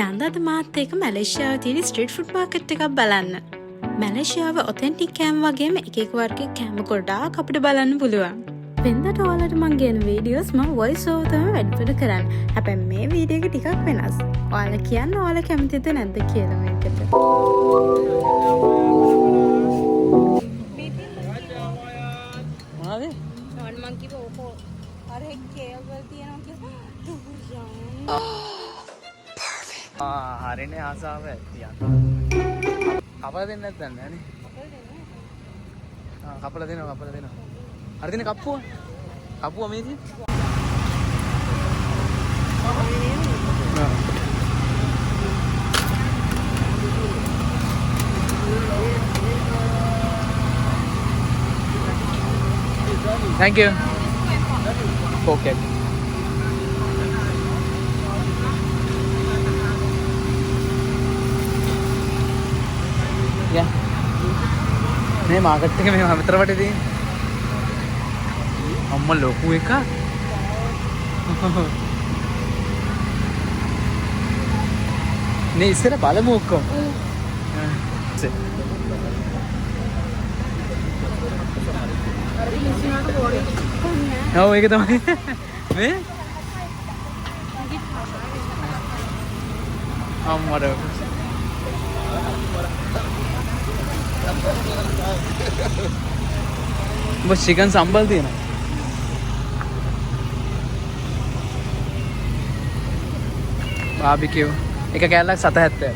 යන්න අද මාත් එක්ක මැලේසියාවේ තියෙන ස්ට්‍රීට් ෆුඩ් මාකට් එකක් බලන්න. මැලේසියාවේ ඔතෙන්ටික් කෑම වගේම එක එක වර්ගයේ කෑම ගොඩාක් අපිට බලන්න පුළුවන්. වෙනදට ඔයාලට මම ගෙන වීඩියෝස් මම වොයිස් ඕවර් තමයි වැඩිපුර කරන්නේ. හැබැයි මේ වීඩියෝ එක ටිකක් වෙනස්. ඔයාලා කියන්න ඔයාලා කැමතිද නැද්ද කියලා මේකට. මොනවද? මම කිව්ව ඕකෝ අර කේවල් තියනවා කියලා. හරිනේ ආසාව ඇති යන්න. කපලා දෙන්න නැත්නම් නෑනේ. කපලා දෙනවා. හරි දින කප්පුවා. කප්පුවා මේ ඉතින්. Thank you. Okay. Yeah. මේ මාකට් එක මේ හැමතර වටේ තියෙන. අම්මා ලොකු එකක්. නේ ඉස්සර බලමු ඔක්කොම. ඔව් ඒක තමයි. මේ අම්මඩ බස් චිකන් සම්බල් තියෙනවා. බාබිකියු එක කෑල්ලක් 770.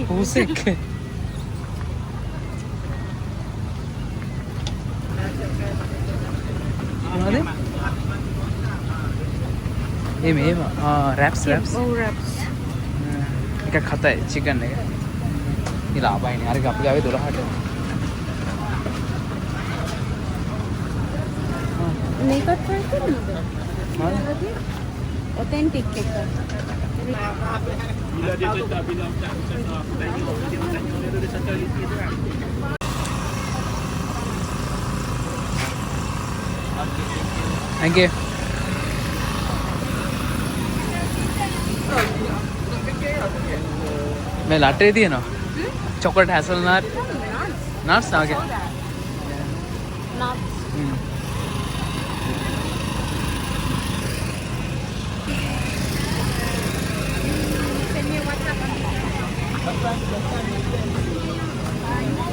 හුසෙක්. මොනවද? මේව රැප්ස්. ඔව් රැප්ස්. එකක් 7යි චිකන් එක. ඉතින් ආපයිනේ අර අපි ගාවේ 12ට. මේකත් try කරන්නද? මොනවද? ඔතෙන්ටික් එක. Thank you. මේ ලටේ තියෙනවා. chocolate hazelnut. Nuts okay. Nuts.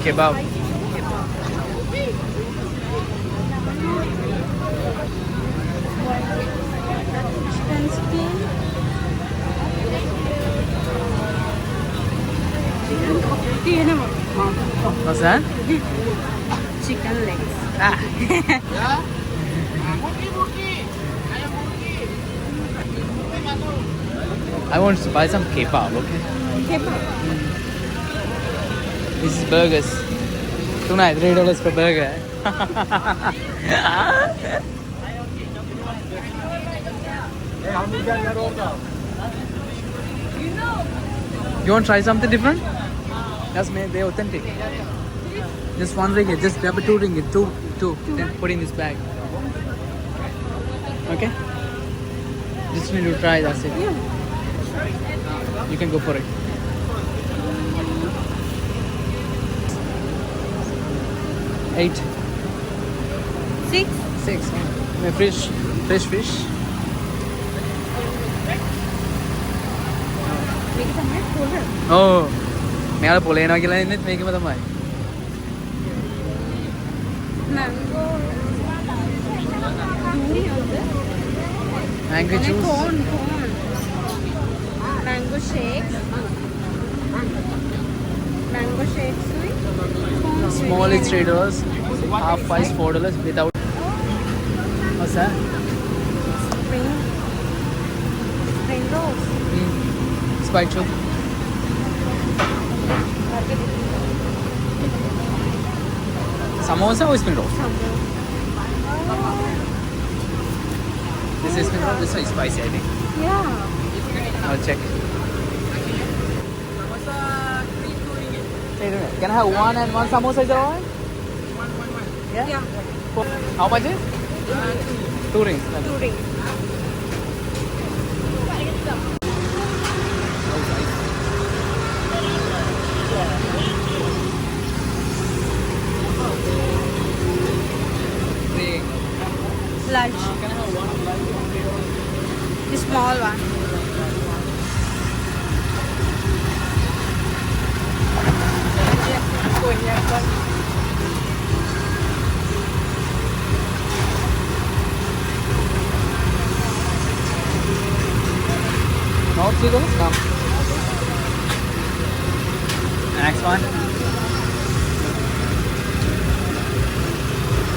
Kebab. Chicken skin. What's that? Chicken legs. Ah. I want to buy some kebab, okay? Kebab. This is burgers. Tonight, $3 per burger. You want to try something different? That's me. They're authentic. Just one ringgit. Just grab a 2 ringgit. Two. Then put in this bag. Okay? Just need to try. That's it. Yeah. You can go for it. Eight. 6. My fresh fish. මේක තමයි පොළ. Oh. මෙයාලා පොළ එනවා කියලා ඉන්නෙත් මේකම තමයි. Mango. Mango juice. Corn. Mango shakes. Sweet. Small is $3. Half size $4 without. What's that? Spring rolls. Spike chop. Samosa or spring roll? This is spring roll. This one is spicy, I think. Yeah. I'll check. Can I have one and one samosa? Is that all right? Yeah. How much is? 2 rings. 2 rings. Note $3? No. Next one.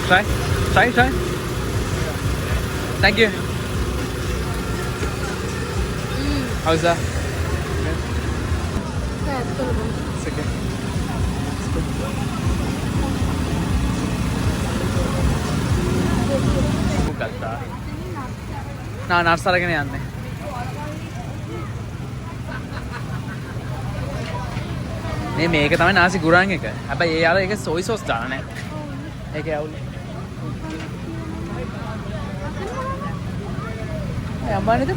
Try. Try. Thank you. How's that? It's okay. It's good. ගත්තා. Nurse අරගෙන යන්නේ. මේක තමයි නාසි ගුරාන් එක. හැබැයි ඒ යාළුවා ඒක සොයි sauce දාලා නැහැ. ඒකේ අවුල. අම්මානේද?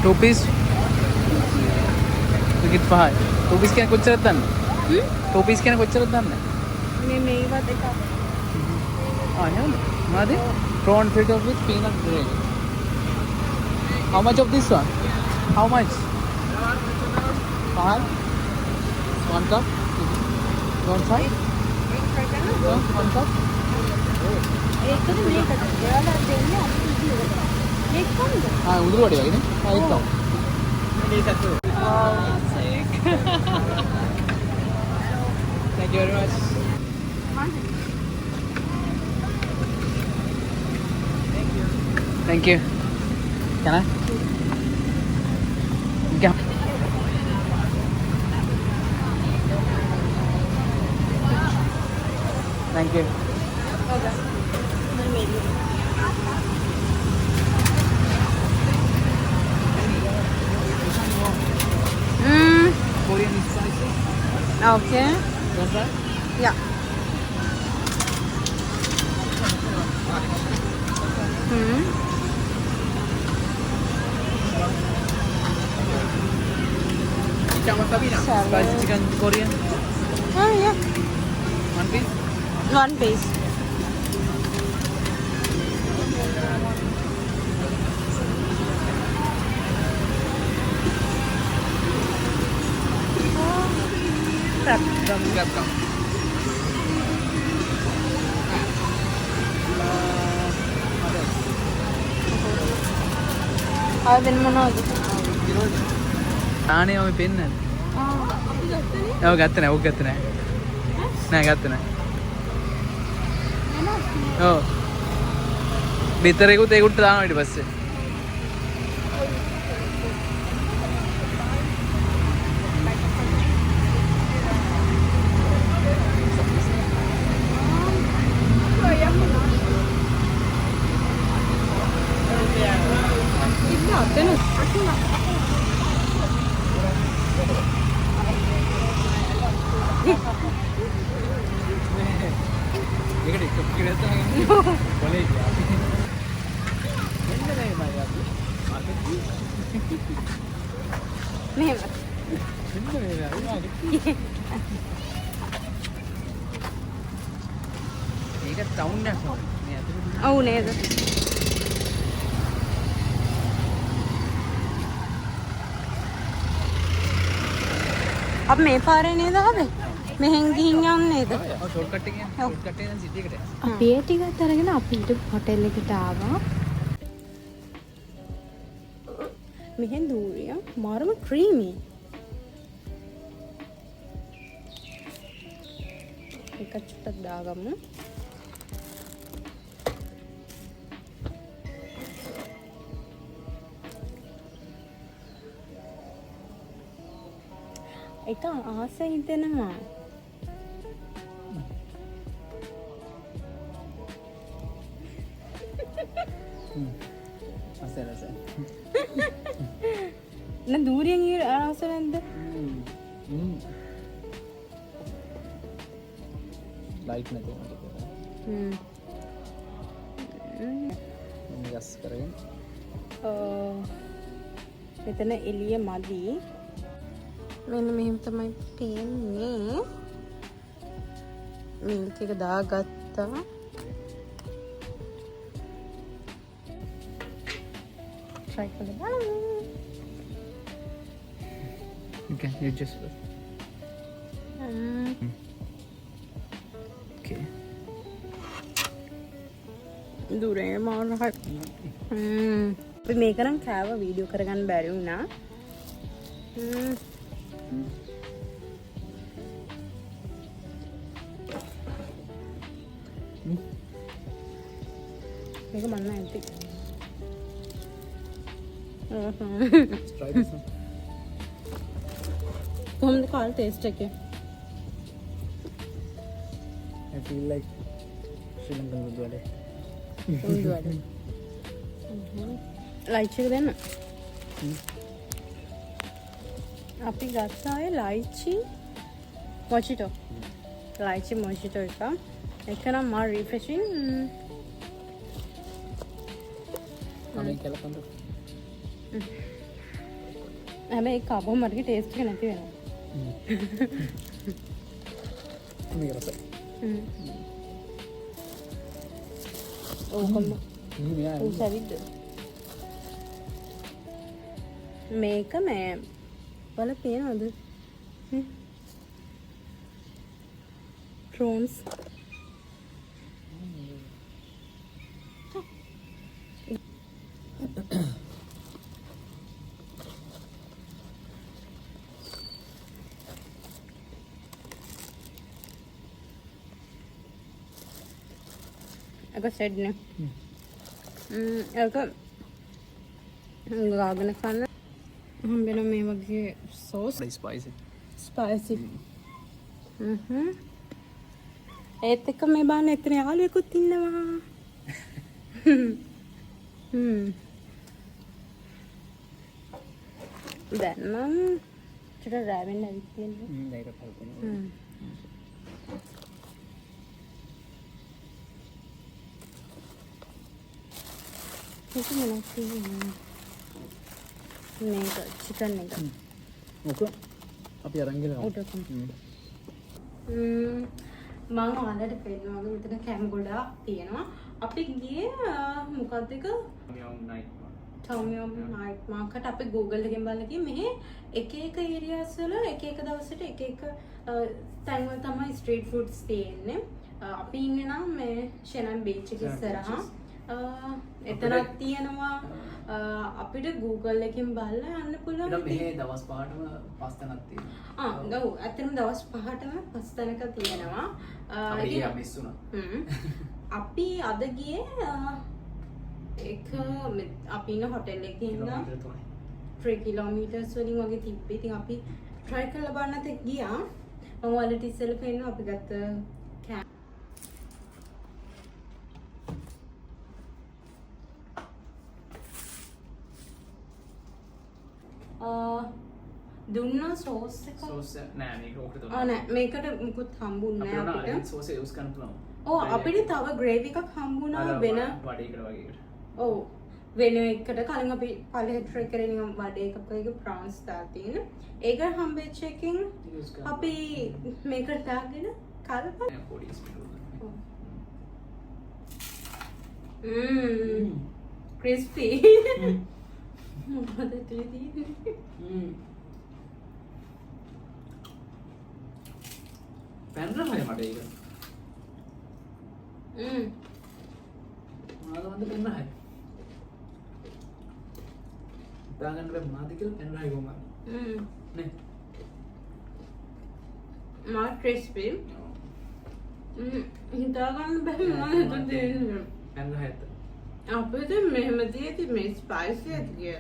Two piece. Ticket 5. Two piece කියන කොච්චරද දන්නේ? Two piece කියන කොච්චරද දන්නේ? මේවත් එකක්. නේද? මොනවද? Prawn fritters with peanut gravy. How much of this one? How much? 5. 1 cup. You want try? No, 1 cup. ඒකද මේකද? එයාලා දෙන්නේ අපිට ඉතින් මේක කොහොමද? උදුරු වඩේ වගේ නේ. ඒක තමයි. Sick. Thank you very much. Thank you. Can I? Yeah. Thank you. Korean spicy. Okay. You want try? Yeah. Chicken wasabi na? Spicy chicken Korean. Oh yeah. 1 piece? 1 piece. Grab come. ආවෙන් මොනවද? ආනේ මම පෙන්නන්නේ. අපි ගත්තනේ. ඔව් ගත්තේ නැහැ. ඔක් ගත්තේ නැහැ. නෑ ගත්තේ නැහැ. ඔව්. බිතරේකුත් ඒකට දානවා ඊට පස්සේ. මෙහෙම. මේක ටවුන් එකක් වගේ. මේ අතට ඔව් නේද? අප මේ පාරේ නේද ආවේ? මෙහෙන් ගිහින් යන්නේ නේද? ඔව් ෂෝට් කට් එකේ. ෂෝට් කට් එකෙන් සිටි එකට යනවා. අපි ඒ ටිකත් අරගෙන අපි ඊට හොටෙල් එකට ආවා. මෙහෙන් දූරිය මාරම ක්‍රීමි. එක චුට්ටක් දාගමු. එක ආස හිතෙනවා. අසරස. න දූරියෙන් ආස නැද්ද? ලයිට් නැතුව මට ගස් කරගෙන මෙතන එළිය මදි. මෙන්න මෙහෙම තමයි පේන්නේ. මිල්ක් එක දාගත්තා. try කරලා Okay, you just. Okay. දුරේ මාරහත් අපි මේක නම් කෑව වීඩියෝ කරගන්න බැරි වුණා. මේක මන්න ඇති. Let's try this one. කොහොමද කාල් ටේස්ට් එකේ? I feel like Sri Lankan would do it. උන්දු වැඩ. ලයිචි එක දෙන්න. අපි ගත්තා ඒ ලයිචි මොචිටෝ. ලයිචි මොචිටෝ එක. ඒක නම් මා රිෆ්‍රෙෂින්. Kami kala kondu. හැබැයි ඒක කපුවම මට ටේස්ට් එක නැති වෙනවා. Kami rasa. ඕකම Yeah. උසවිද්ද. මේක මේ වල පේනවද? prawns. Aku sedih. Aku gaaගෙන කන්න හම්බෙන මේ වගේ sauce Very spicy. spicy. ඒත් එක්ක මේ බාන එතන යාළුවෙකුත් ඉන්නවා. දැන් නම් චුට රැවෙන්න ඇවිත් තියෙනවා. Later helping. ඒක මොනවද කියන්නේ? මේක චිකන් එක. Okay. අපි අරන් ගිහලා. උඩට. මම ඔයාලට පෙන්නනවා වගේ මෙතන කැම් ගොඩාක් තියෙනවා. අපි ගියේ මොකක්ද එක? ටොමියම් නයිට් මාකට් අපි Google එකෙන් බලලා ගියේ මෙහි එක එක ඒරියාස් වල එක එක දවසට එක එක තැන්වල තමයි ස්ට්‍රීට් ෆුඩ්ස් තියෙන්නේ. අපි ඉන්නේ නම් මේ ෂෙනන් බීච් එක ඉස්සරහා. එතනක් තියෙනවා අපිට Google එකෙන් බලලා යන්න පුළුවන්. ඊට මෙහෙ දවස් පහටම පස් තැනක් තියෙනවා. ගව් ඇත්තටම දවස් 5ටම 5 තැනක තියෙනවා. අපි මිස් වුණා. අපි අද ගියේ එක අපි ඉන්න හොටෙල් එකේ ඉඳන් 3 කිලෝමීටර්ස් වලින් වගේ තිබ්බේ. ඉතින් අපි try කරලා බලන්නත් ගියා. මම ඔයාලට ඉස්සෙල්ලා පෙන්නනවා අපි ගත්ත කෑම. දුන්න සෝස් එක සෝස් නෑ මේක ඕකට දුන්නා. නෑ මේකට මුකුත් හම්බුන්නේ නෑ අපිට. සෝස් යූස් කරන්න පුළුවන්. ඔව් අපිට තව ග්‍රේවි එකක් හම්බුණා වෙන වඩේකට වගේ. ඔව් වෙන එකට කලින් අපි පළවෙනි try කරේ නිකන් වඩේ එකක් වගේ ප්‍රාන්ස් දාලා තියෙන. ඒක හම්බෙච්ච එකකින් අපි මේකට දාගෙන කල්ප පොඩි ස්පීඩ්. crispy. මොකද තියෙන්නේ? පැන්රහයි මට ඒක. මොනවද මන්ද පැන්රහයි? දාගන්න බෑ මොනවද කියලා පැන්රහයි කොහමද? නේ. මා crispy. හිතාගන්න බෑ මොනවද තියෙන්නේ. පැන්රහයිද? අපිට මෙහෙම තියෙදි මේ ස්පයිසි ඇති කිය.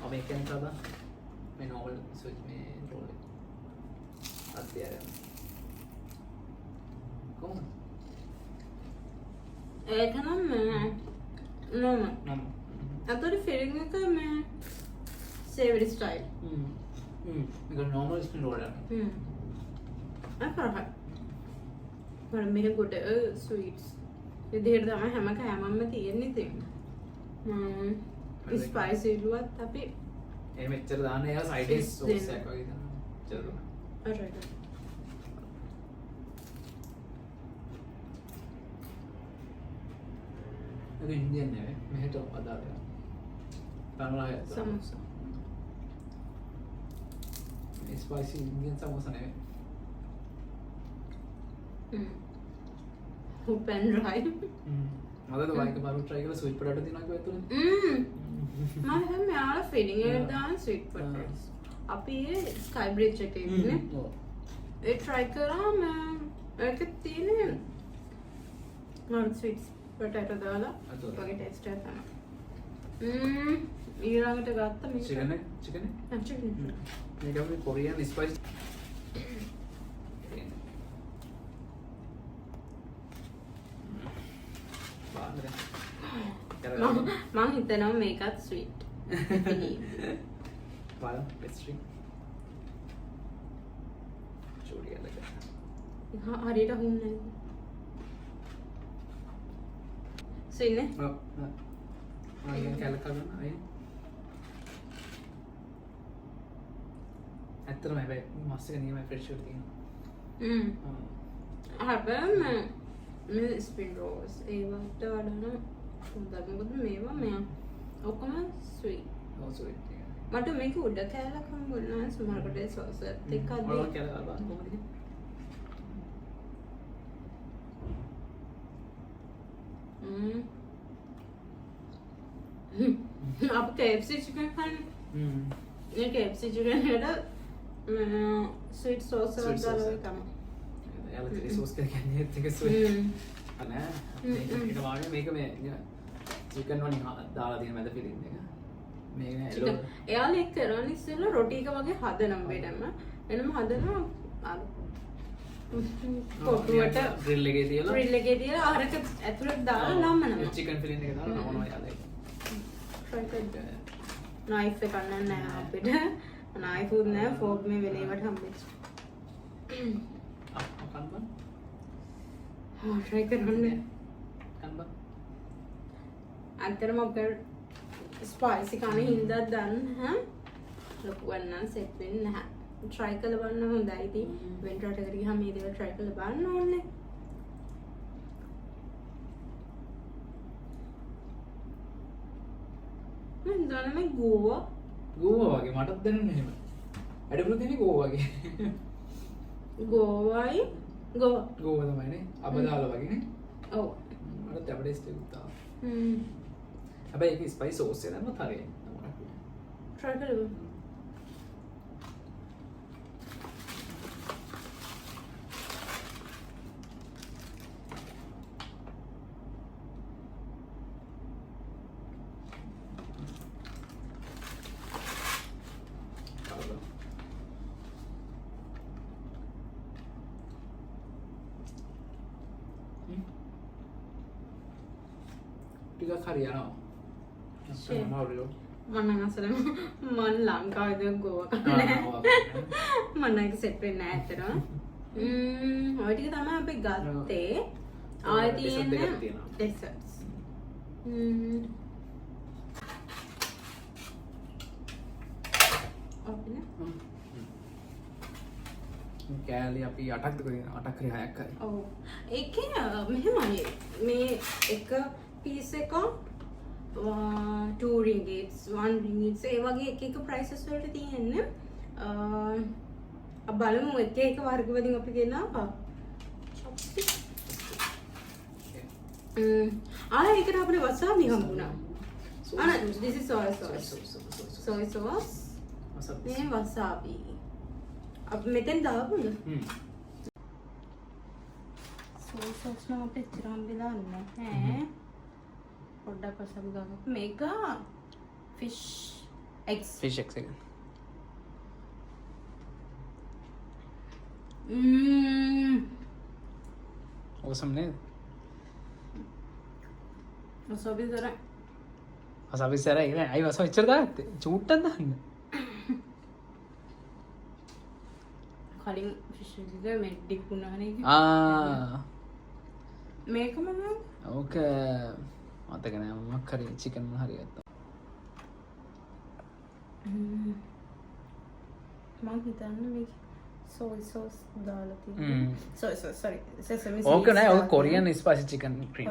अब एक क्या था मैं नॉवल स्विच में रोल आते आ रहा कौन ඒක නම් නෝම नॉम අතට ෆිලිං එක මේ සේවරි style. because normal spin roll है අකරහ. මම මේක කොට ස්වීට්ස් විදිහට තමයි හැම කෑමක්ම තියෙන්නේ ඉතින්. ස්පයිසි ඉලුවත් අපි එන මෙච්චර දාන්න එයා සයිඩ් සෝස් එකක් වගේ දානවා. චලෝ. Alright. ඒක ඉන්දියන් නෙවෙයි. මෙහෙට අදාළ ඒවා. පනෝලා Samosa. ස්පයිසි ඉන්දියන් සමෝසා නෙවෙයි. Pen right. මදද වයික බරු try කරලා sweet potato දිනවා කිව්ව ඇතුලේ. මම හැම යාලා feeling එක දාන sweet potatoes. අපි sky bridge එකේ ඉන්නේ. ඔව්. ඒ try කරාම ඒක තියෙන්නේ sweet potato දාලා වගේ taste එකක් තමයි. ඊළඟට ගත්ත මේක chicken chicken. මේක අපි කොරියන් ස්පයිස් මම හිතනවා මේකත් sweet. බලන්න pastry චෝඩිය ලක හරියට හුන්නේ සින්නේ ඔව් ආයෙත් කැලක ගන්න අය ඇත්තටම හැබැයි මස් එක නියමයි ෆ්‍රෙෂ් එක තියෙනවා හැබැයි මේ ස්පින් රෝල්ස් ඒවට වඩා හොඳයි මොකද මේවා මෙයා ඔක්කොම sweet ඔව් sweet මට මේක උඩ කෑල්ලක් හම්බුණා සමහරකට සෝස් එකක් අද ඔය කැලක බලන්න කොහොමද आप KFC चिकन खाने ये KFC चिकन है ना स्वीट सॉस Sweet sauce. डाला हुआ काम යාලා චිලි සෝස් එක කියන්නේ ඒක sweet අනේ මේක වාගේ මේක මේ චිකන් වලින් දාලා තියෙන මැද පිළින් එක මේක चिकन එයාලා එක් කරන්නේ ඉස්සෙල්ලා රොටි එක වගේ හදනම් වෙනම එනම හදනවා අර කොටුවට ග්‍රිල් එකේ තියලා ග්‍රිල් එකේ තියලා ආරක ඇතුළට දාලා නම්මනවා චිකන් ෆිලින් එක දාලා නමනවා යාලා try කරන්න නයිෆ් එක ගන්න නෑ අපිට නයිෆ් උත් නෑ ෆෝක් මේ වෙලේවට හම්බෙච්ච කන්බන් try කරන්න කන්බන් අන්තරම අපේ ස්පයිසි කන හින්දා දන්න හැ ලොකු වන්න සෙට් වෙන්නේ නැහැ try කරලා බලන්න හොඳයි ඉතින් වෙන රටකට ගියාම මේ දේවල් try කරලා බලන්න ඕනේ මම දන්නේ මේ ගෝවා වගේ මටත් දැනෙන්නේ එහෙම වැඩිපුර තියෙන්නේ ගෝවා වගේ ගෝවායි ගෝවා ගෝවා තමයිනේ අබදාලා වගේනේ ඔව් මට තැබඩේස් ටිකක් තා හ්ම් හැබැයි ඒක ස්පයිස් සෝස් එක දැම්මත් හරියයි try කරලා ටිකක් හරියනවා Shit. මාරියෝ මම නම් අසලම මම ලංකාවේදී ගෝවා කන්නේ මම නම් සෙට් වෙන්නේ නැහැ ඇත්තටම ඔය ටික තමයි අපි ගත්තේ ආයෙ dessert දෙකක් තියෙන තියෙනවා. desserts ඔපින කෑලි අපි 8ක්ද කොහෙද 8ක් හරි 6ක් හරි ඔව් ඒකේ මෙහෙමයි මේ එක පීස් එක 2 ringgits 1 ringgits ඒ වගේ එක එක prices වලට තියෙන්නේ බලමු එක එක වර්ග වලින් අපි ගෙනාවා chopstick ඒකට අපිට wasabi හම්බුණා this is soy sauce soy sauce මේ wasabi අපි මෙතෙන් දාපුද soy sauce නම් අපිට ඉතින් හම්බෙලා නැහැ පොඩ්ඩක් wasabi ගන්න මේක fish eggs fish eggs එක awesome නේද wasabi තරම් wasabi සරයි නේ අයි wasabi ඉච්චර දාත්තේ චූට්ටක් දාන්න කලින් fish eggs එක මේ ඩිප් වුණානේ මේක මම ඕක මතක නෑ මොකක් හරි චිකන් හරි ගත්තා මම හිතන්නේ මේක soy sauce දාලා හ්ම්. තියෙනවා. sorry sesame seeds. ඕක නෑ ඕක කොරියන් ස්පයිසි චිකන් ක්‍රීම්.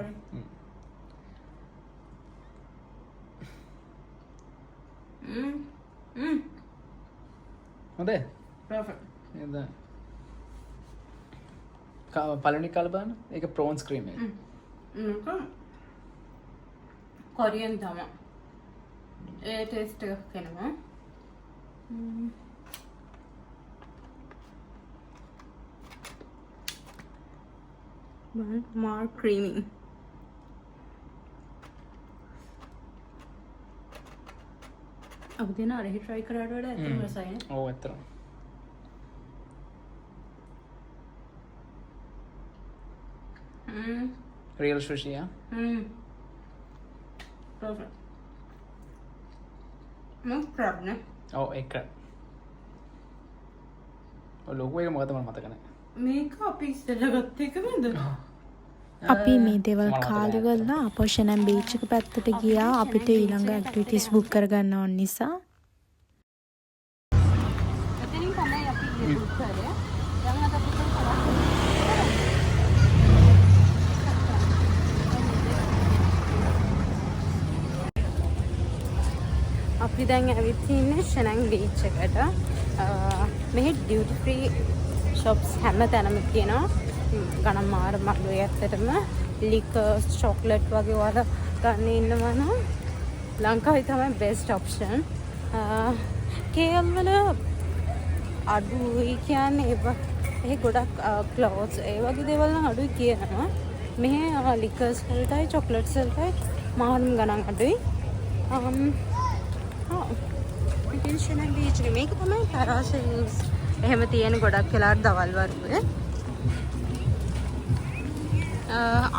හොඳයි. perfect. නේද? පළවෙනි කාලේ බලන්න. ඒක ප්‍රෝන්ස් ක්‍රීම් එක. කොරියන් තමයි. ඒ ටේස්ට් එකක් එනවා. more creamy. अब देना रही ट्राई कराड़ वाला है तो वैसा है ඔව් ඇත්තටම. රියල් සුෂි යා. perfect. no problem. ඔව් ඒක. ඔය ලොකු එක මොකද මට මතක නැහැ. මේක අපි ඉස්සෙල්ලා ගත්ත එකමද? අපි මේ දේවල් කාලේ වෙලා අපෝෂණම් බීච් එක පැත්තට ගියා අපිට ඊළඟ ඇක්ටිවිටීස් බුක් කරගන්න ඕන නිසා. එතනින් තමයි අපි ඉන්නේ බුක් කරේ. දැන් අද අපි කරා. අපි දැන් ඇවිත් ඉන්නේ ෂනං බීච් එකට. මෙහි ඩියුටි ෆ්‍රී shops හැම තැනම තියෙනවා. ගණන් මාර මඩුවේ ඇත්තටම ලිකර්ස් චොක්ලට් වගේ වල ගන්න ඉන්නවා නම් ලංකාවේ තමයි බෙස්ට් ඔප්ෂන්. KL වල අඩුයි කියන්නේ ඒ ගොඩක් ක්ලෝත්ස් ඒ වගේ දේවල් නම් අඩුයි කියනවා. මෙහි ලිකර්ස් වලටයි චොක්ලට්ස් වලටයි මාරම ගණන් අඩුයි. පිටින්ෂන බීච් එක මේක තමයි පැරාසෙල්ස් එහෙම තියෙන ගොඩක් වෙලාවට දවල් වරුවේ.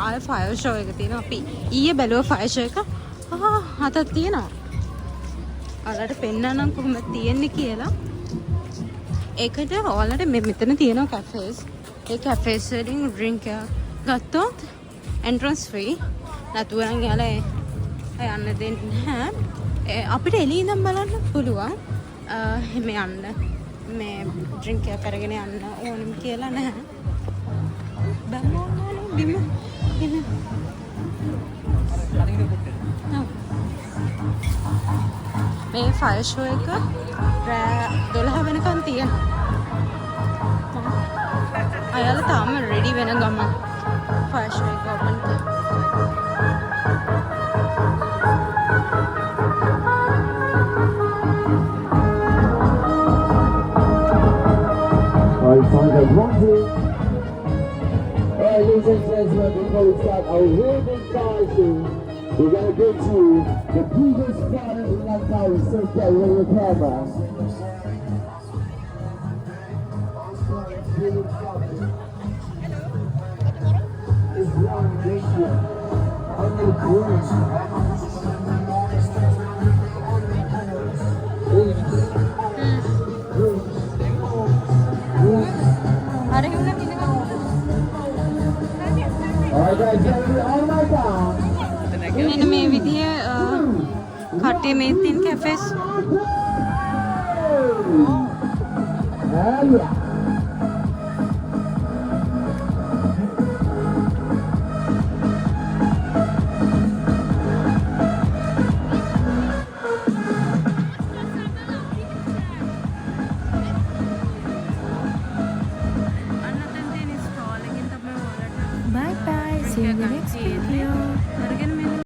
ආය ෆයර් ෂෝ එක තියෙනවා. අපි ඊයේ බැලුවා ෆයර් ෂෝ එක. හතක් තියෙනවා. ඔයාලට පෙන්නන්නම් කොහොමද තියෙන්නේ කියලා. ඒකට ඔයාලට මෙතන තියෙනවා කැෆේස්. ඒ කැෆේස් වලින් ඩ්‍රින්ක් එකක් ගත්තොත් එන්ට්‍රන්ස් ෆ්‍රී. නැතුව නම් යාලා යන්න දෙන්නේ නැහැ. අපිට එළිය ඉඳන් බලන්න පුළුවන්. එහෙම යන්න මේ ඩ්‍රින්ක් එකක් අරගෙන යන්න ඕනෙම කියලා නැහැ. බැලුවා බිම එන මේ ෆයර් ෂෝ එක රෑ 12 වෙනකන් තියෙනවා. අයාලා තාම රෙඩි වෙන ගමන් ෆයර් ෂෝ එක ඕපන් කරා. Ladies and gentlemen, before we start our real big party, we're going to get you the biggest party in Langkawi. So stay with your camera. It's one nation. Only cruise. මෙන්න මේ විදිය කට්ටිය මේ තියෙන කැෆේස්.